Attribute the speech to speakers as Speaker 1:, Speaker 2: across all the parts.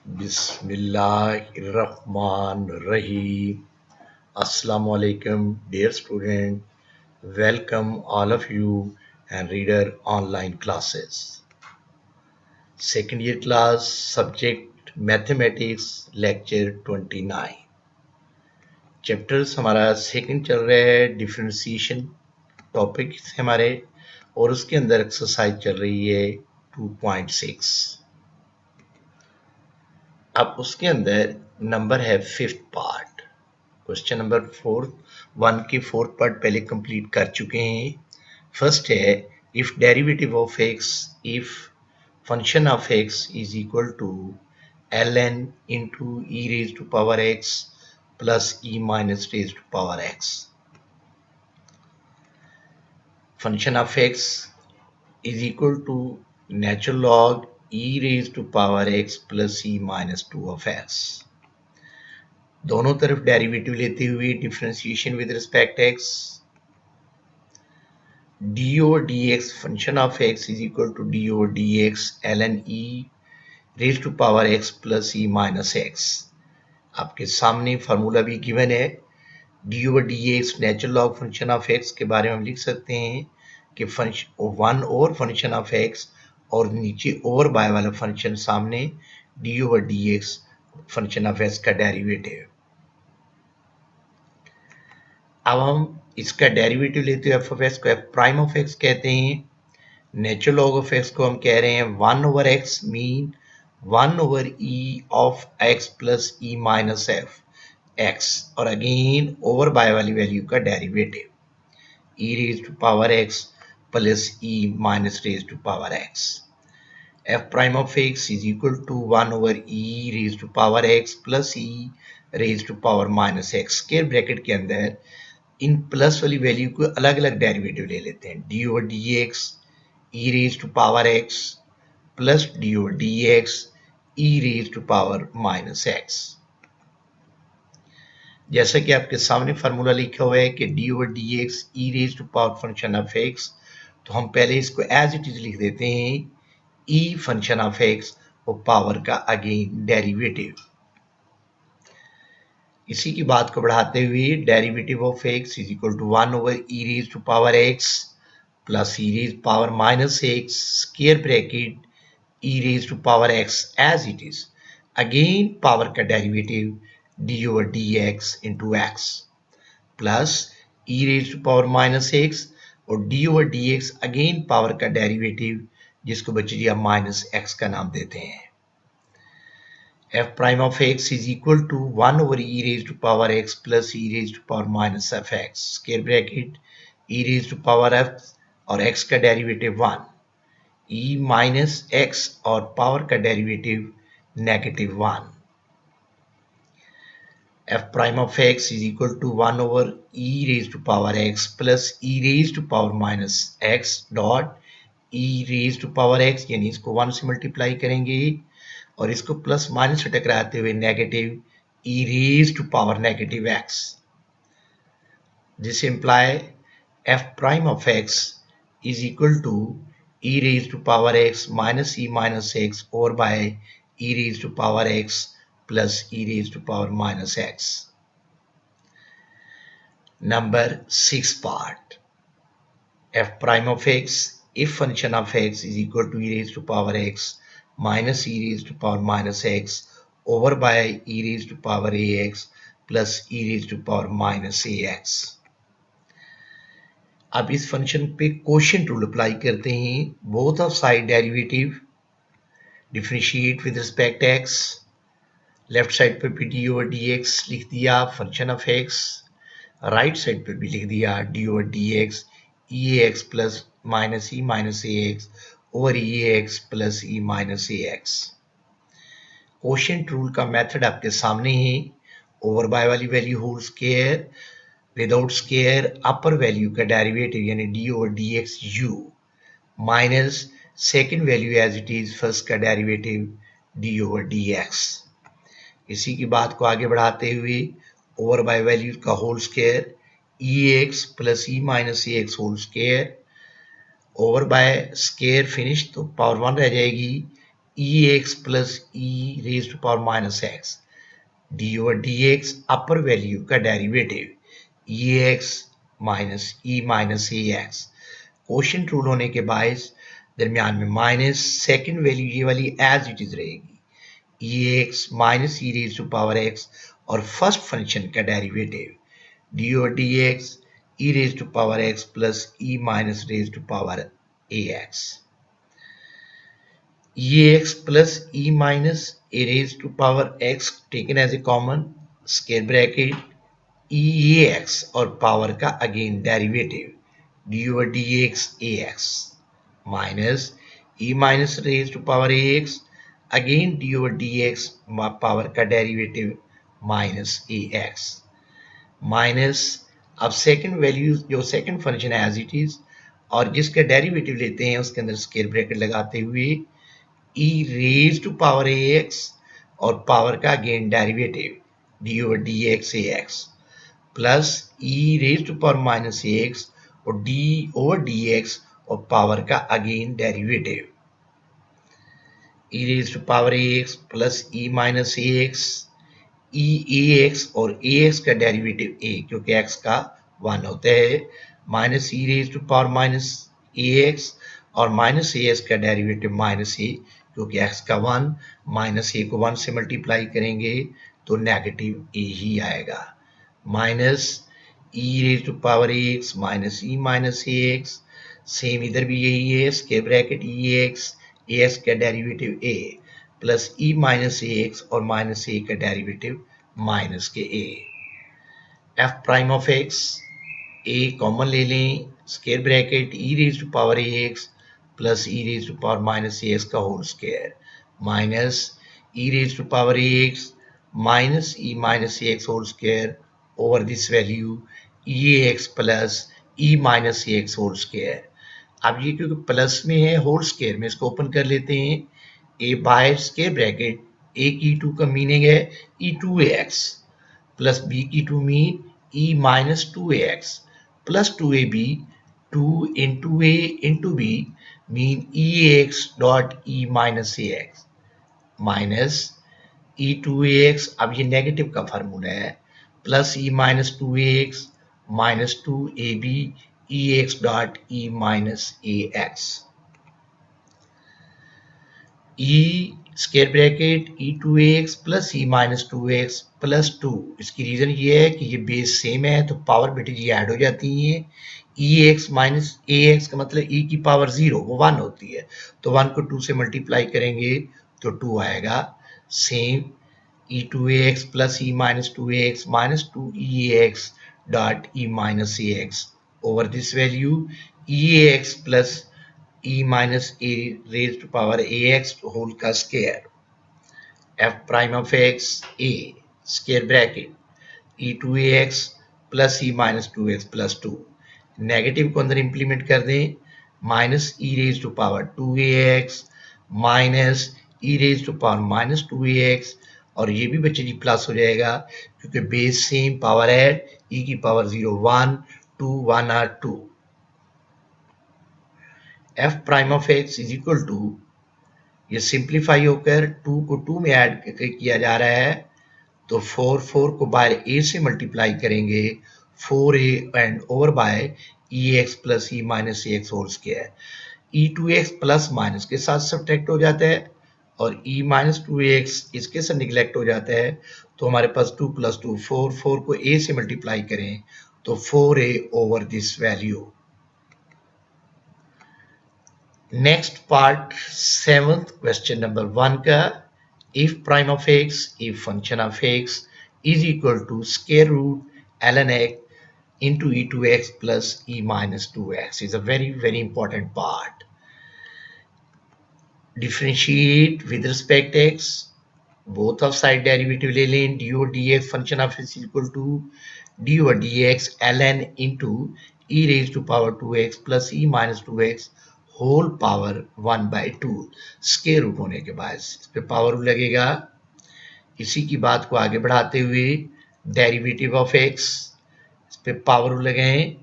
Speaker 1: Bismillahirrahmanirrahim. Assalamu alaikum, dear student. Welcome all of you and reader online classes. Second year class subject mathematics lecture 29. Chapters हमारा second चल रहा है differentiation topic हमारे और उसके अंदर एक्सरसाइज चल रही है 2.6. अब उसके अंदर नंबर है फिफ्थ पार्ट. क्वेश्चन नंबर 1 के फोर्थ पार्ट पहले कंप्लीट कर चुके हैं. फर्स्ट है if derivative of x if function of x is equal to ln into e raise to power x plus e minus raise to power x. Function of x is equal to natural log e raised to power x plus e minus 2 of x. दोनों तरफ derivative लेते हुए differentiation with respect x. d over dx function of x is equal to d over dx ln e raised to power x plus e minus x. आपके सामने formula भी given है. d over dx natural log function of x के बारे में हम लिख सकते हैं कि फंक्शन 1 और फंक्शन ऑफ x और नीचे ओवर बाय वाला फंक्शन सामने d over dx function of x का डेरिवेटिव. अब हम इसका डेरिवेटिव लेते हैं f of x को f प्राइम ऑफ x कहते हैं. नेचुरल लॉग ऑफ x को हम कह रहे हैं 1 over x mean 1 over e of x plus e minus f x और अगेन ओवर बाय वाली वैल्यू का derivative e raised to power x plus e minus raised to power x. f prime of x is equal to 1 over e raised to power x plus e raised to power minus x. Square bracket के अंदर in plus वाली value को अलग अलग derivative ले लेते हैं. d over dx e raised to power x plus d over dx e raised to power minus x. जैसा कि आपके सामने फार्मूला लिखा हुआ है कि d over dx e raised to power function of x, तो हम पहले इसको एज इट इज लिख देते हैं e फंक्शन ऑफ x और पावर का अगेन डेरिवेटिव. इसी की बात को बढ़ाते हुए derivative of x is equal to 1 over e raise to power x plus e raise power minus x square bracket e raise to power x as it is again power का derivative d over dx into x plus e raise to power minus x और d over dx again power का derivative जिसको बच्चे जी हम minus x का नाम देते हैं. f prime of x is equal to 1 over e raise to power x plus e raise to power minus F x square bracket e raise to power f और x का derivative 1 e minus x और power का derivative negative 1. f prime of x is equal to 1 over e raised to power x plus e raised to power minus x dot e raised to power x यानी इसको 1 से multiply करेंगे और इसको plus minus से टकराते हुए negative e raised to power negative x. This imply f prime of x is equal to e raised to power x minus e minus x over by e raised to power x plus e raised to power minus x. Number 6 part. f prime of x if function of x is equal to e raised to power x minus e raised to power minus x over by e raised to power ax plus e raised to power minus ax. अब इस function पे quotient rule apply करते हैं. Both of side derivative differentiate with respect x. Left side पर भी d over d x लिख दिया function of x, right side पर भी लिख दिया d over d x e x plus minus e minus a x over e x plus e minus a x. Quotient rule का method आपके सामने है. ओवर बाय वाली value whole square without square upper value का derivative यानी d over d x u minus second value as it is first का derivative d over d x. इसी की बात को आगे बढ़ाते हुए ओवर बाय वैल्यू का whole square e x plus e minus a x whole square over by square finish तो पावर 1 रह जाएगी ex plus e raised to power minus x d over dx upper value का derivative ex minus e minus ax quotient rule होने के बायस दरमियान में minus second value ये वाली एज इट इज रहेगी ex minus e raise to power x और first function का derivative d over dx e raised to power x plus e minus raised to power ax. ex plus e minus a raised to power x taken as a common square bracket eax और power का again derivative d over dx ax minus e minus raised to power ax again d over dx power का derivative minus ax minus अब second value जो second function है as it is और जिसका derivative लेते हैं उसके अंदर स्क्वायर ब्रैकेट लगाते हुए e raise to power ax और पावर का again derivative d over dx ax plus e raise to power minus ax और d over dx और पावर का again derivative e raise to power ax plus e minus ax ax और ax का derivative a क्योंकि x का 1 होता है minus e raise to power minus ax और माइनस ax का डेरिवेटिव माइनस a क्योंकि x का 1 माइनस a को 1 से मल्टीप्लाई करेंगे तो नेगेटिव a ही आएगा minus e raise to power ax minus e minus ax same इधर भी यही है स्क्वायर ब्रैकेट ax का derivative a plus e minus ax और माइनस a का डेरिवेटिव माइनस के a f prime of x a common ले लें square bracket e raise to power ax plus e raise to power minus ax का whole square minus e raise to power ax minus e minus ax whole square over this value ax plus e minus ax whole square अब ये क्योंकि plus में है whole square में इसको open कर लेते हैं a by square bracket a की टू का मीनिंग है e2ax प्लस b की two mean e minus 2ax plus 2ab 2 into a into b mean eax dot e minus ax minus e2ax अब ये नेगेटिव का फार्मूला है plus e minus 2ax minus 2ab ex dot e minus ax e square bracket e2ax plus e minus 2ax plus 2 इसकी reason ये है कि ये base same है तो पावर बेटे जी ऐड हो जाती हैं ex माइनस ax का मतलब e की पावर 0 वो 1 होती है तो 1 को 2 से मल्टीप्लाई करेंगे तो 2 आएगा same e2ax plus e minus 2ax minus 2eax dot e minus ax over this value eax plus e minus a raised to power ax whole का square f prime of x a square bracket e2ax plus e minus 2x plus 2 negative को अंदर implement कर दें minus e raised to power 2ax minus e raised to power minus 2ax और ये भी बच्चे जी plus हो जाएगा क्योंकि base same power add e की पावर 0 1 2 1 और 2 f prime of x is equal to ये सिंप्लीफाई होकर 2 को 2 में ऐड किया जा रहा है तो 4 को बाय a से मल्टीप्लाई करेंगे 4a and over by ex plus e minus ax whole square e2x plus minus के साथ सब्ट्रैक्ट हो जाता है और e माइनस 2ax इसके साथ निगलेक्ट हो जाता है तो हमारे पास 2 प्लस 2 4 को a से मल्टीप्लाई करें तो 4a over this value next part 7th question number 1 का if prime of x if function of x is equal to square root ln x into e2x plus e minus 2x is a very important part. Differentiate with respect x both of side derivative ले लें d over dx function of x is equal to d over dx ln into e raised to power 2x plus e minus 2x whole power 1/2 square root होने के बाद इस पे power लगेगा इसी की बात को आगे बढ़ाते हुए डेरिवेटिव ऑफ x इस पे पावर लगाएं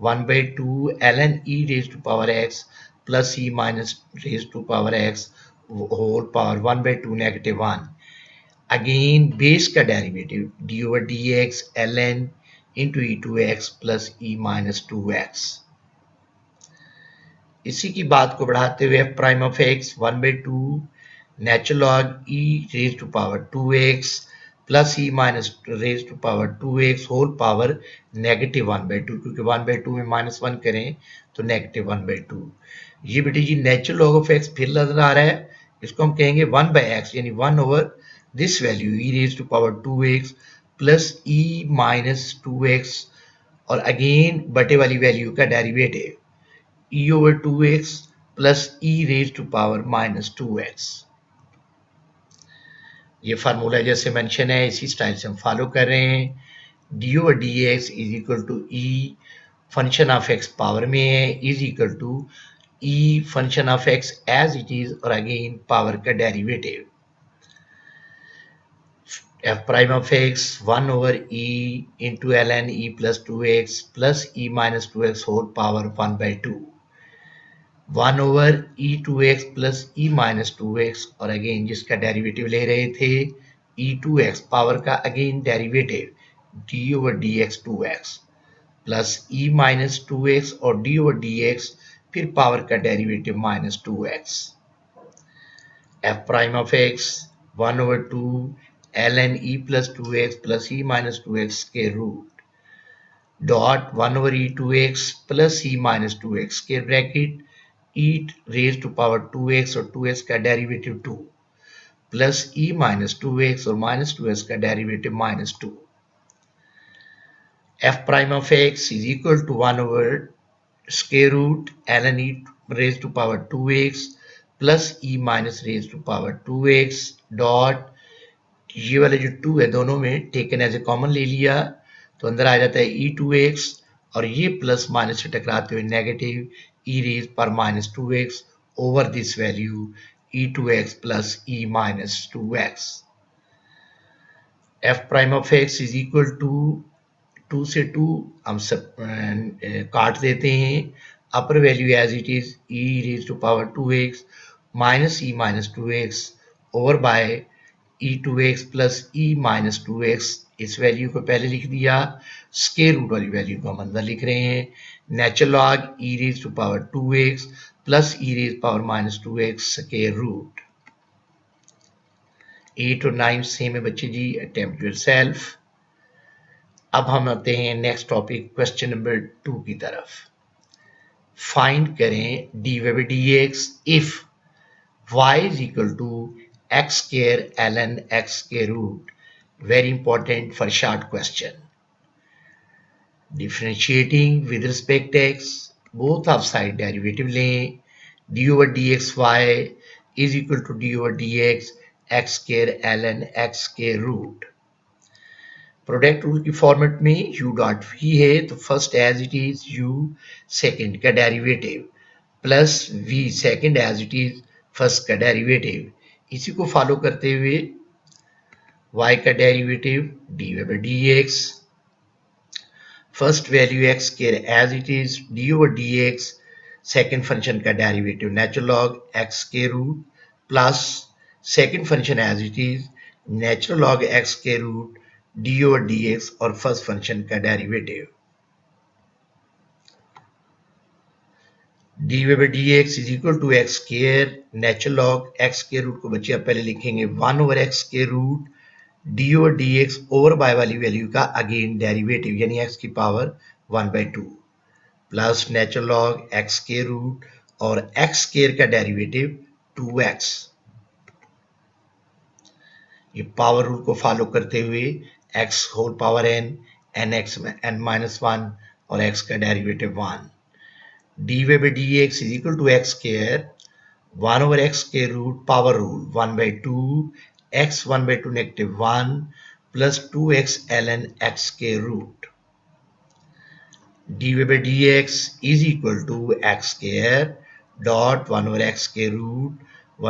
Speaker 1: 1/2 ln e raise to power x plus e minus raise to power x whole power 1/2 -1। Again base का derivative d over d x l n into e to x plus e minus 2x। इसी की बात को बढ़ाते हुए f prime of x 1/2 natural log e raise to power 2x plus e minus raise to power 2x whole power -1/2, क्योंकि 1/2 में -1 करें तो -1/2। ये बेटी जी नेचुरल लॉग ऑफ एक्स फिर नजर आ रहा है, इसको हम कहेंगे 1/x यानी 1 over this value e raise to power 2x plus e minus 2x और अगेन बटे वाली वैल्यू का derivative e over 2x plus e raised to power minus 2x। ये फार्मूला जैसे मेंशन है इसी स्टाइल से हम फॉलो कर रहे हैं। d over dx is equal to e function of x power में है is equal to e function of x as it is और अगेन पावर का derivative f prime of x 1 over e into ln e plus 2x plus e minus 2x whole power 1/2 1 over e to x plus e minus 2x और again जिसका derivative ले रहे थे e to x power का again derivative d over d x 2x plus e minus 2x और d over d x फिर power का derivative minus 2x। F prime of x 1 over 2 l n e plus 2x plus e minus 2x के root dot 1 over e to x plus e minus 2x के bracket e raised to power 2x और 2x का derivative 2 plus e minus 2x और minus 2x का derivative minus 2। f prime of x is equal to 1 over square root ln e raised to power 2x plus e minus raised to power 2x dot ये वाले जो 2 है दोनों में taken as a common ले लिया तो अंदर आ जाता है e2x और ये प्लस माइनस से टकराते हुए नेगेटिव e raised पर minus 2x over this value e2x plus e minus 2x। f prime of x is equal to 2 से 2 हम सब काट देते हैं upper value as it is e raised to power 2x minus e minus 2x over by e2x plus e minus 2x। इस value को पहले लिख दिया, स्क्वायर रूट वाली वैल्यू को हम अंदर लिख रहे हैं natural log e raise to power 2x plus e raise power minus 2x square root. 8 और 9 सेम है बच्चे जी, अटेम्प्ट योरसेल्फ। अब हम आते हैं नेक्स्ट टॉपिक क्वेश्चन नंबर 2 की तरफ। फाइंड करें dy by dx if y is equal to x square ln x square root। Very important for short question। Differentiating with respect to x, both of side derivative लें, d over dxy is equal to d over dx x square ln x square root। Product rule की format में u dot v है तो first as it is u second का derivative plus v second as it is first का derivative. इसी को follow करते हुए y का derivative dy by dx first value x square as it is d over dx second function का derivative natural log x square root plus second function as it is natural log x square root d over dx और first function का derivative dy by dx is equal to x square natural log x square root को बच्चे आप पहले लिखेंगे 1 over x square root d over dx over by वाली value का again derivative यानी x की power 1/2 plus natural log x square root और x स्क्वायर का डेरिवेटिव 2x। ये पावर रूल को फॉलो करते हुए x whole power n nx n minus 1 और x का derivative 1 dy by dx is equal to x square 1 over x square root power rule 1/2 x 1/2 negative 1 plus 2x ln x square root dy by dx is equal to x square dot 1 over x square root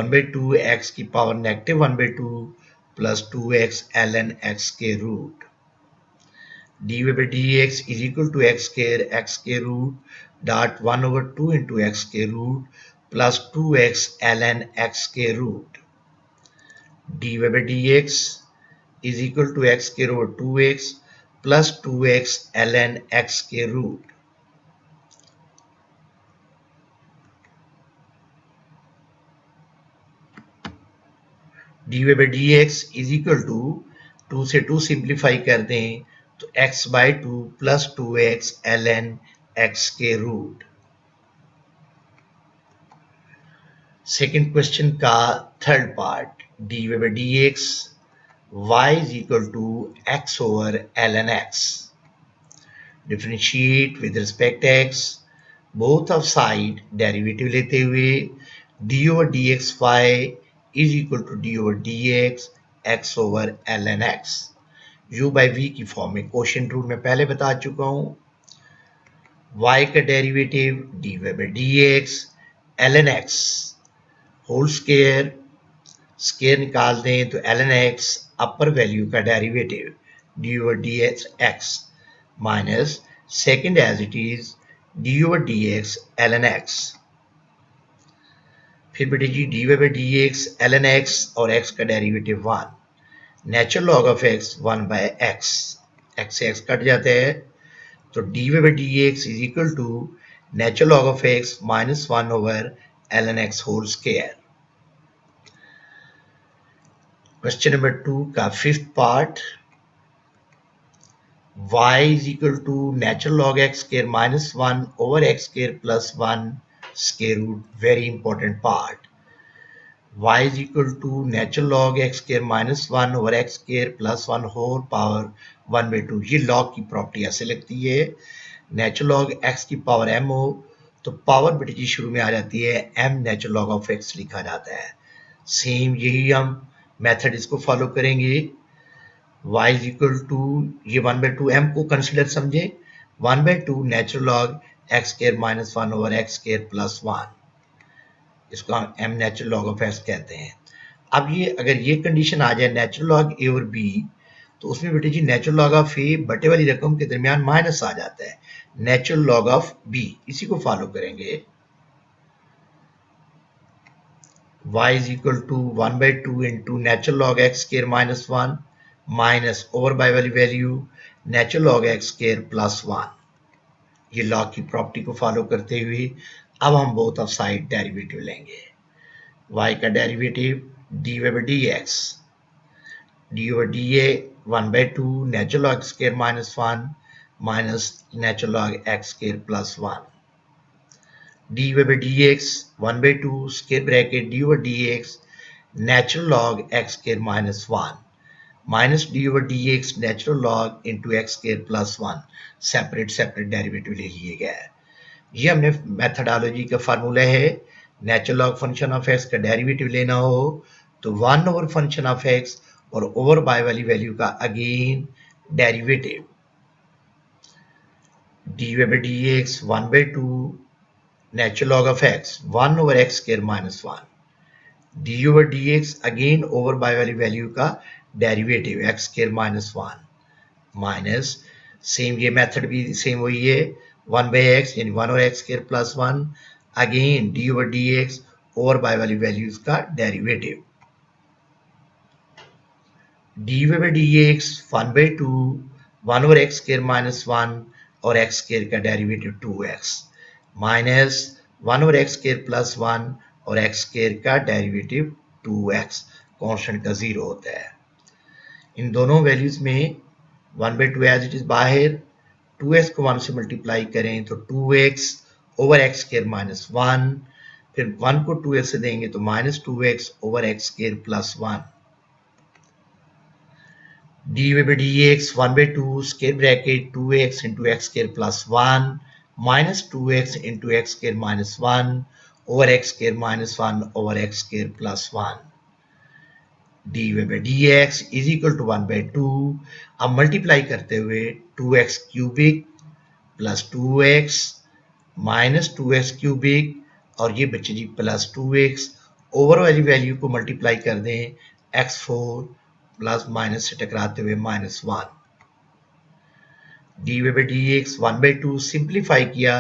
Speaker 1: 1/2 x की power negative 1/2 plus 2x ln x square root dy by dx is equal to x square root dot 1 over 2 into x square root प्लस 2x ln x के root dy by dx is equal to x के root 2x plus 2x ln x के root dy by dx is equal to 2 से 2 simplify कर दें तो x by 2 plus 2x ln x के root. Second question का third part dy by dx y is equal to x over ln x. Differentiate with respect to x both of side derivative लेते हुए d over dx y is equal to d over dx x over ln x. u by v की form में quotient rule में पहले बता चुका हूं। y का derivative dy by dx ln x whole square निकाल दें तो ln x अपर वैल्यू का derivative dy over dx x minus second as it is dy over dx ln x। फिर बेटे जी dy by dx ln x और x का derivative 1 natural log of x 1 by x x से x cut जाता है तो dy by dx is equal to natural log of x minus 1 over ln x whole square. Question number 2 का fifth part y is equal to natural log x square minus 1 over x square plus 1 square root, very important part. y is equal to natural log x square minus 1 over x square plus 1 whole power 1 by 2। ये log की property ऐसे लगती है natural log x की पावर m हो तो power बेटे जी शुरू में आ जाती है m natural log of x लिखा जाता है। सेम यही हम मेथड इसको फॉलो करेंगे। y is equal to ये 1 by 2 m को कंसिडर समझे 1 by 2 natural log x square minus 1 over x square plus 1 इसको हम m natural log of x कहते हैं। अब ये अगर ये कंडीशन आ जाए नेचुरल लॉग a और b तो उसमें बेटे जी नेचुरल लॉग ऑफ a बटे वाली रकम के दरमियान माइनस आ जाता है नेचुरल लॉग ऑफ b, इसी को फॉलो करेंगे। y is equal to 1 by 2 into natural log x square minus 1 minus over by वाली value natural log x square plus 1। ये लॉग की प्रॉपर्टी को फॉलो करते हुए अब हम बोथ ऑफ साइड डेरिवेटिव लेंगे। y का derivative dy by dx dy over dA 1 by 2 natural log square minus 1 minus natural log x square plus 1 dy by dx 1 by 2 square bracket dy over dx natural log x square minus 1 minus dy over dx natural log into x square plus 1 separate derivative ले लिए गया है। ये हमने methodology का formula है natural log function of x का derivative लेना हो तो 1 ओवर फंक्शन ऑफ x और ओवर बाय वाली वैल्यू का again derivative dy by dx 1 by 2 natural log of x 1 over x square minus 1 dy over dx again over by वाली value का derivative x square minus 1 minus same ये method भी same वही है 1 by x यानी 1 over x square plus 1 again dy over dx over by वाली values का derivative dy by dx 1 by 2 1 over x square minus 1 और x square का derivative 2x minus 1 over x square plus 1 और x square का derivative 2x constant का 0 होता है। इन दोनों वैल्यूज में 1 by 2 एज इट इज बाहर 2x को 1 से मल्टीप्लाई करें तो 2x over x square minus 1 फिर 1 को 2x से देंगे तो minus 2x over x square plus 1 dy by dx 1 by 2 square bracket 2x into x square plus 1 minus 2x into x square minus 1 over x square minus 1 over x square plus 1 dy by dx is equal to 1 by 2 अब multiply करते हुए 2x cubic plus 2x minus 2x cubic और ये बच्चे जी plus 2x over वाली value को multiply कर दें x4 प्लस माइनस से टकराते हुए minus 1 dy by dx 1 by 2 simplify किया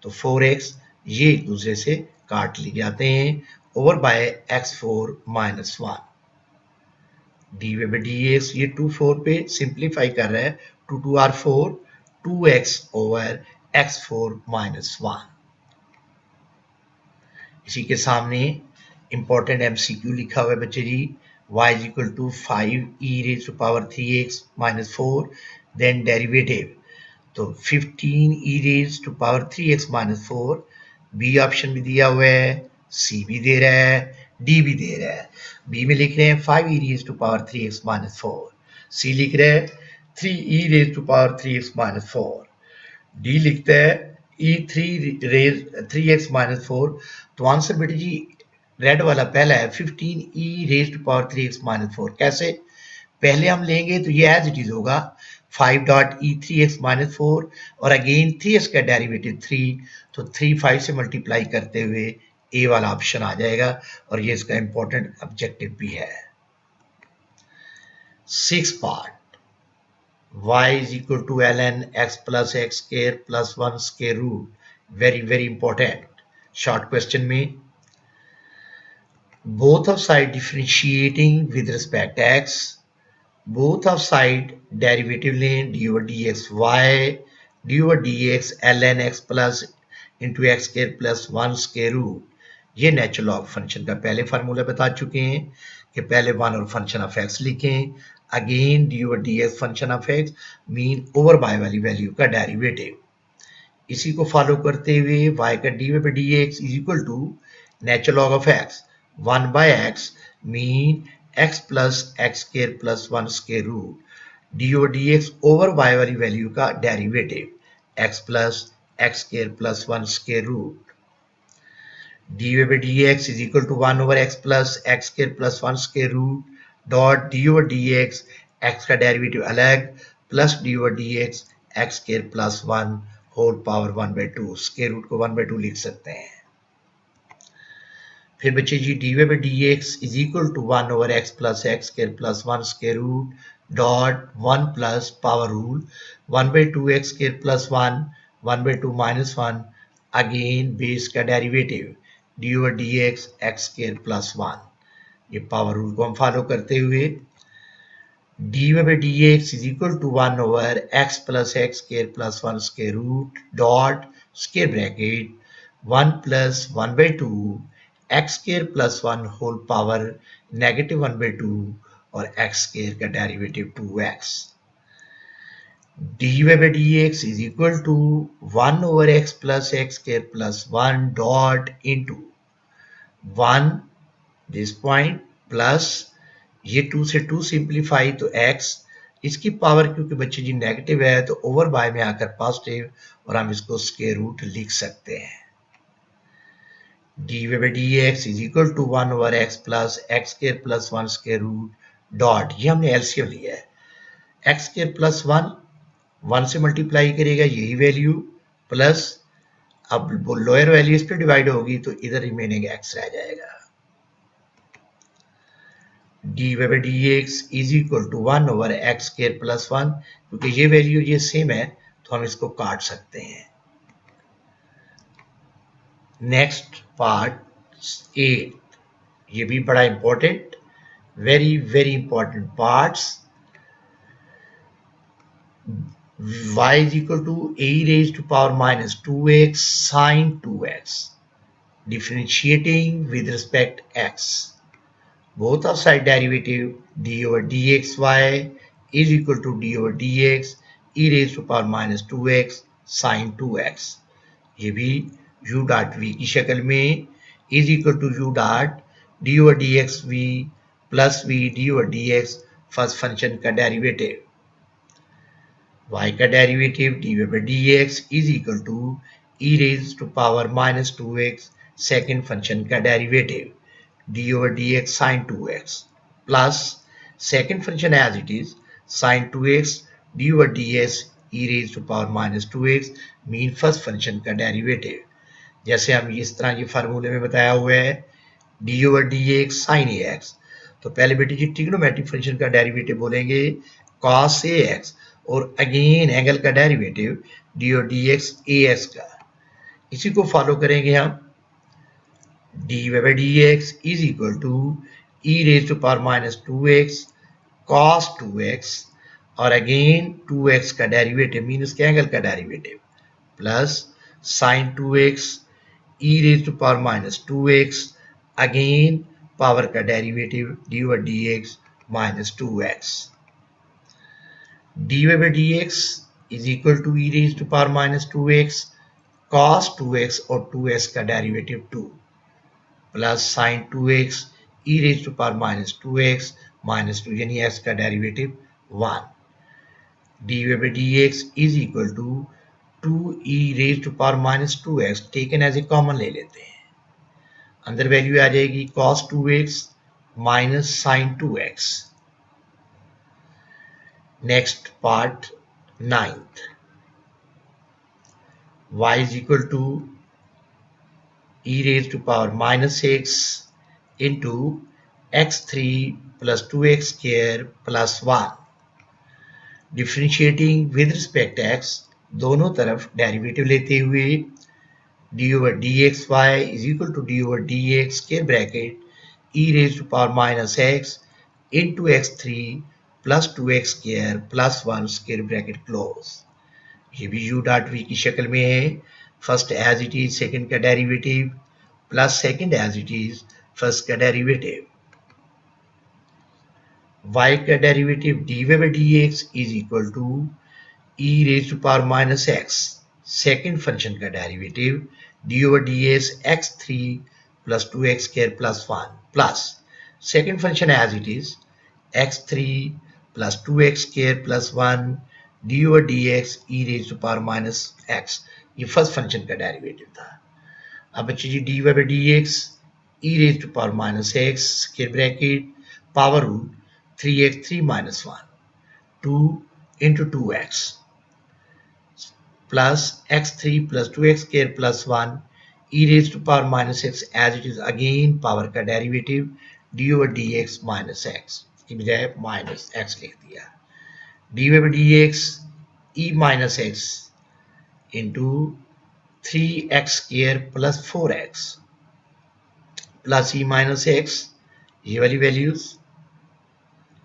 Speaker 1: तो 4x ये एक दूसरे से काट लिए जाते हैं over by x4 minus 1 D way by d x ये 2 4 पे सिंप्लीफाई कर रहा है 2 2 are 4 2x over x4 minus 1 इसी के सामने इंपॉर्टेंट एमसीक्यू लिखा हुआ है बच्चे जी y is equal to 5 e raised to power 3x minus 4 then derivative तो 15 e raised to power 3x minus 4 B option भी दिया हुआ है सी भी दे रहा है डी भी दे रहा है बी में लिख रहे हैं 5 e raised to power 3x minus 4 सी लिख रहे हैं 3 e raised to power 3x minus 4 D लिखता है e3 raised 3x minus 4 तो आंसर बेटे जी रेड वाला पहला है 15 e raised to power 3x minus 4 कैसे पहले हम लेंगे तो ये एज इट इज होगा 5 डॉट ई 3x माइनस 4 और अगेन 3x का डेरिवेटिव 3 तो 3 5 से मल्टीप्लाई करते हुए ए वाला ऑप्शन आ जाएगा और ये इसका इंपॉर्टेंट ऑब्जेक्टिव भी है 6 part y is equal to ln x plus x square plus 1 square root very important short question में both of side differentiating with respect to x both of side derivative लें d over dx y d over dx ln x plus into x square plus 1 square root ये natural log function का पहले formula बता चुके हैं कि पहले 1 और फंक्शन ऑफ x लिखें again d over dx function of x mean over by वाली वैल्यू का डेरिवेटिव इसी को फॉलो करते हुए y का dy by dx is equal to natural log of x 1 by x mean x plus x square plus 1 square root d over dx over y वाली value का derivative x plus x square plus 1 square root dy by dx is equal to 1 over x plus x square plus 1 square root dot d over dx x का derivative अलग plus d over dx x square plus 1 whole power 1 by 2 square root को 1 by 2 लिख सकते हैं फिर बच्चे जी dy by dx is equal to 1 over x plus x square plus 1 square root dot 1 plus power rule 1 by 2 x square plus 1 1 by 2 minus 1 again base का derivative dy over dx x square plus 1 ये power rule को हम follow करते हुए dy by dx is equal to 1 over x plus x square plus 1 square root dot square bracket 1 plus 1 by 2 x square plus 1 whole power negative 1 by 2 और x square का derivative 2x dy by dx is equal to 1 over x plus x square plus 1 dot into 1 this point plus ये 2 से 2 simplify तो x इसकी power क्योंकि बच्चे जी negative है तो ओवर बाय में आकर पॉजिटिव और हम इसको स्क्वायर रूट लिख सकते हैं dy by dx is equal to 1 over x plus x square plus 1 square root dot ये हमने एलसीएम लिया है x square plus 1 से मल्टीप्लाई करेगा यही वैल्यू प्लस अब लोअर वैल्यू इस पे डिवाइड होगी तो इधर रिमेनिंग x रह जाएगा dy by dx is equal to 1 over x square plus 1 क्योंकि ये वैल्यू ये सेम है तो हम इसको काट सकते हैं नेक्स्ट पार्ट 8 ये भी बड़ा important very very important parts y is equal to a raised to power minus 2x sine 2x differentiating with respect x both of side derivative d over dxy is equal to d over dx e raised to power minus 2x sine 2x ये भी u dot v की शक्ल में is equal to u dot d over dx v plus v d over dx first function का derivative y का derivative dy by dx is equal to e raised to power minus 2x second function का derivative d over dx sin 2x plus second function as it is sin 2x d over ds e raised to power minus 2x mean first function का derivative जैसे हम इस तरह ये फार्मूले में बताया हुआ है d over dx sin ax तो पहले बेटे जी ट्रिग्नोमेट्रिक फंक्शन का डेरिवेटिव बोलेंगे cos ax और अगेन एंगल का derivative d over dx ax का इसी को फॉलो करेंगे हम dx is equal to e raised to power minus 2x cos 2x और अगेन 2x का डेरिवेटिव मीन्स के एंगल का derivative plus sin 2x e raised to power minus 2x again power का derivative dy dx minus 2x dy by dx is equal to e raised to power minus 2x cos 2x और 2x का derivative 2 plus sin 2x e raised to power minus 2x minus 2 यानी x का derivative 1 dy by dx is equal to 2e raised to power minus 2x taken as a common ले लेते हैं अंदर value आ जाएगी cos 2x minus sin 2x next part 9th y is equal to e raised to power minus x into x3 plus 2x square plus 1 differentiating with respect x दोनों तरफ derivative लेते हुए dy over dxy is equal to dy over dx square bracket e raised to power minus x into x3 plus 2x square plus 1 square bracket close ये भी u dot v की शक्ल में है first as it is second का derivative plus second as it is first का derivative y का derivative dy by dx is equal to e raised to power minus x second function का derivative dy over dx x3 plus 2x square plus 1 plus second function as it is x3 plus 2x square plus 1 dy over dx e raised to power minus x ये first function का derivative था अब बच्चे जी dy by dx e raised to power minus x square bracket power root 3x3 minus 1 2 into 2x plus x3 plus 2x square plus 1 e raised to power minus x as it is again power का derivative dy over dx minus x की बजाय minus x लिख दिया dy by dx e minus x into 3x square plus 4x plus e minus x ये वाली values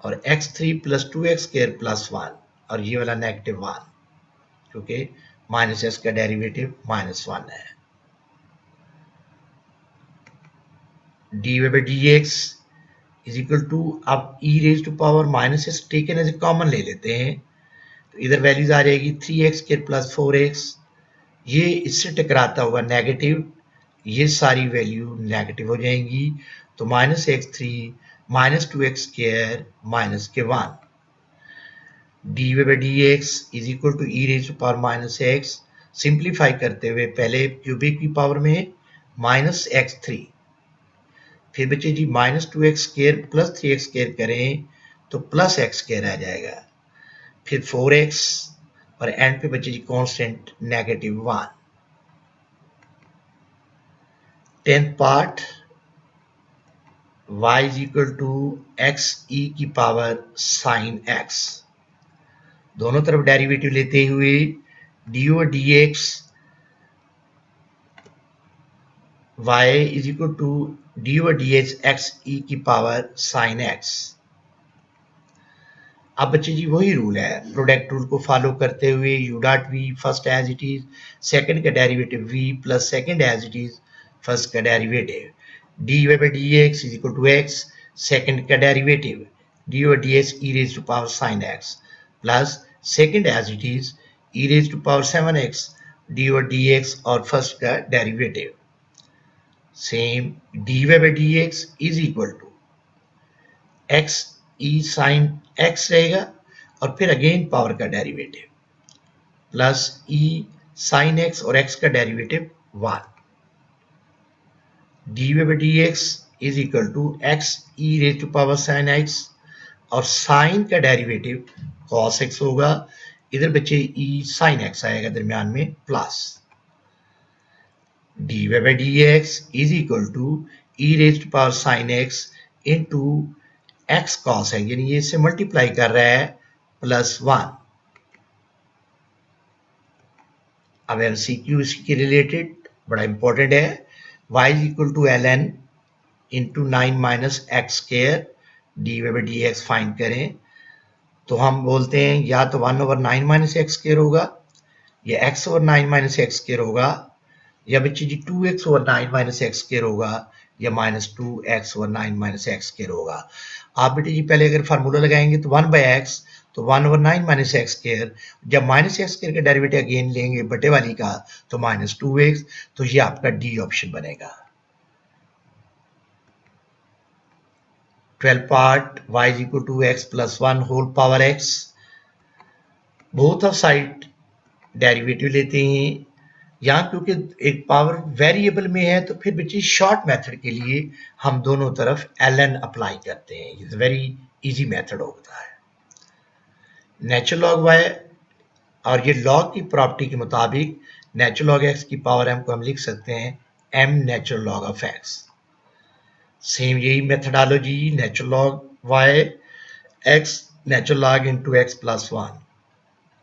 Speaker 1: और x3 plus 2x square plus 1 और ये वाला नेगेटिव 1 क्योंकि माइनस एक्स का डेरिवेटिव -1 है dy by dx is equal to अब e raise to power minus x taken as a common ले लेते हैं तो इधर वैल्यूज आ जाएगी 3x square plus 4x ये इससे टकराता हुआ नेगेटिव ये सारी वैल्यू नेगेटिव हो जाएंगी तो -x3 minus 2x square minus के 1 dy by dx is equal to e raised to power minus x simplify करते हुए पहले क्यूबिक की पावर में -x3 फिर बच्चे जी -2x square plus 3x square करें तो प्लस x square आ जाएगा फिर 4x और एंड पे बच्चे जी constant -1 10th part y is equal to x e की पावर sin x दोनों तरफ डेरिवेटिव लेते हुए dy over dx y is equal to dy over dx x e की पावर sin x अब बच्चे जी वही रूल है प्रोडक्ट रूल को फॉलो करते हुए u dot v first as it is second का derivative v plus second as it is first का derivative dy by dx is equal to x second का derivative dy over dx e raised to power sin x plus second as it is e raised to power 7x dy over dx और first का derivative same dy by dx is equal to x e sin x रहेगा और फिर again power का derivative plus e sin x और x का derivative 1 dy by dx is equal to x e raised to power sin x और sin का derivative cos x होगा इधर बच्चे e sin x आएगा दरमियान में plus dy by dx is equal to e raised to power sin x into x cos है यानी ये इससे मल्टीप्लाई कर रहा है +1 अब MCQ इसके रिलेटेड बड़ा इंपॉर्टेंट है y is equal to ln into 9 minus x square D way by d x find करें तो हम बोलते हैं या तो 1/9 माइनस एक्स स्केयर होगा या x/9 माइनस एक्स स्केयर होगा या बच्चे जी 2x/9 माइनस एक्स स्केयर होगा या -2x/9 माइनस एक्स स्केयर होगा। आप बेटे जी पहले अगर फार्मूला लगाएंगे तो 1/x तो 1/9 माइनस एक्स स्केयर, जब माइनस एक्स स्केयर का डेरिवेटिव अगेन लेंगे बटे वाली का तो -2x, तो ये आपका डी ऑप्शन बनेगा। 12 part y is equal to x plus 1 whole power x, both of side derivative लेते हैं। यहाँ क्योंकि एक पावर वेरिएबल में है तो फिर बच्चे शॉर्ट मेथड के लिए हम दोनों तरफ ln अप्लाई करते हैं, ये वेरी इजी मेथड होता है। नेचुरल लॉग y और ये लॉग की प्रॉपर्टी के मुताबिक नेचुरल लॉग x की पावर m को हम लिख सकते हैं m natural log of x। Same यही methodology natural log y x natural log into x plus 1।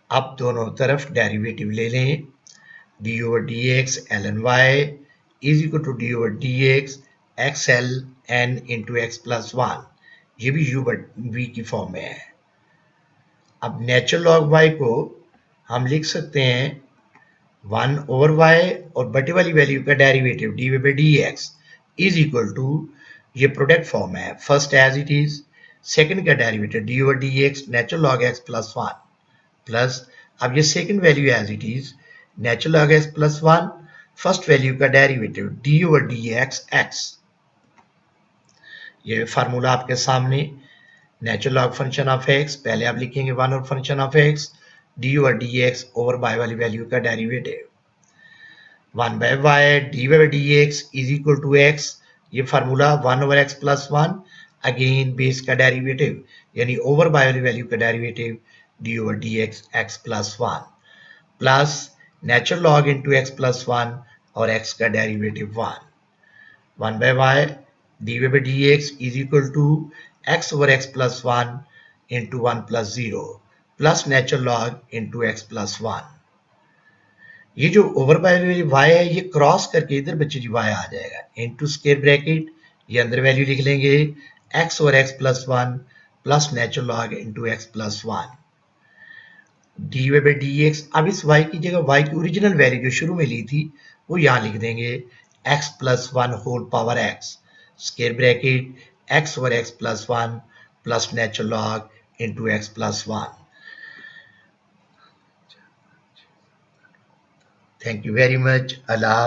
Speaker 1: अब दोनों तरफ डेरिवेटिव ले लें, d over d x l n y is equal to d over d x x l n into x plus 1, ये भी you we की form में है। अब नेचुरल लॉग y को हम लिख सकते हैं 1/y और बटे वाली वैल्यू का derivative d v by d x is equal to, ये प्रोडक्ट फॉर्म है, first as it is, second का derivative d over d x natural log x plus 1 plus, अब ये second value as it is natural log x plus 1, first value का derivative d over d x x. ये formula आपके सामने, natural log function of x पहले आप लिखेंगे 1 और function of x d over d x over by वाली value का derivative 1/y d by d x is equal to x, ये formula 1/x plus 1, again base का डेरिवेटिव यानी over by वाली वैल्यू का derivative d over d x x plus 1 plus natural log into x plus 1 और x का derivative 1/y d by d x is equal to x over x plus 1 into 1 plus 0 plus natural log into x plus 1। ये जो over by वाली y है ये cross करके इधर बच्चे जी y आ जाएगा इनटू स्क्वायर ब्रैकेट, ये अंदर वैल्यू लिख लेंगे x over x plus 1 plus natural log into x plus 1 D by d x. अब इस y की जगह y की ओरिजिनल वैल्यू जो शुरू में ली थी वो यहाँ लिख देंगे x plus 1 whole power x square bracket x over x plus 1 plus natural log into x plus 1। Thank you very much. Allah